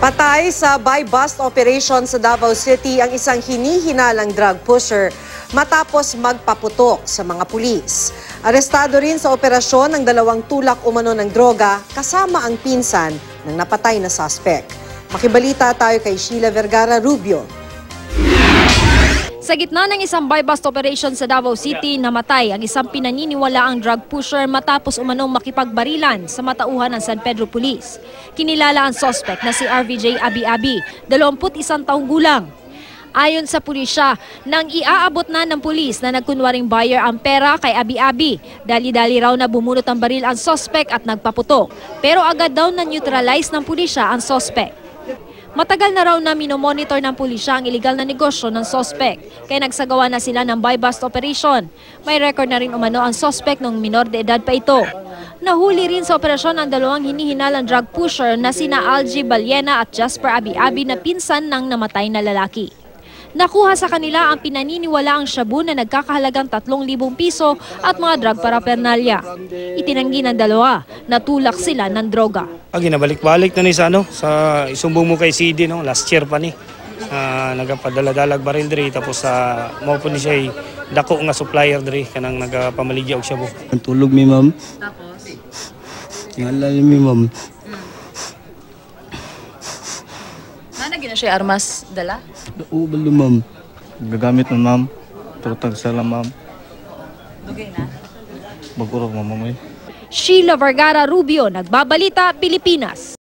Patay sa buy-bust operation sa Davao City ang isang hinihinalang drug pusher matapos magpaputok sa mga pulis. Arestado rin sa operasyon ang 2 tulak umano ng droga kasama ang pinsan ng napatay na suspect. Makibalita tayo kay Sheila Vergara Rubio. Sa gitna ng isang buy-bust operation sa Davao City, namatay ang isang pinaniniwalaang drug pusher matapos umanong makipagbarilan sa matauhan ng San Pedro Police. Kinilala ang suspect na si RVJ Abi-Abi, 21 taong gulang. Ayon sa pulisya, nang iaabot na ng pulis na nagkunwaring buyer ang pera kay Abi-Abi, dali-dali raw na bumunot ang baril ang suspect at nagpaputok. Pero agad daw na-neutralize ng pulisya ang suspect. Matagal na raw na minomonitor ng pulisya ang iligal na negosyo ng suspect, kaya nagsagawa na sila ng buy-bust operation. May record na rin umano ang suspect nung minor de edad pa ito. Nahuli rin sa operasyon ang 2 hinihinalang drug pusher na sina Algie Baliena at Jasper Abi-Abi na pinsan ng namatay na lalaki. Nakuha sa kanila ang pinaniniwalaang shabu na nagkakahalagang 3,000 piso at mga drug paraphernalia. Itinanggi ng 2, natulak sila ng droga. Ginabalik-balik na ni sa isumbong mo kay CD last year pa ni. Nagapadala-dalag baril diri tapos mao po ni siya dako nga supplier diri kanang nagapamaligya og shabu. Tulog mi ma'am. Tapos? Ngala mi ma'am. Naging na siya armas dala? Oo, balo ma'am. Gagamit mo ma'am. Tutag sala ma'am. Dugay na? Bagurog ma'am. Sheila Vergara Rubio, Nagbabalita, Pilipinas.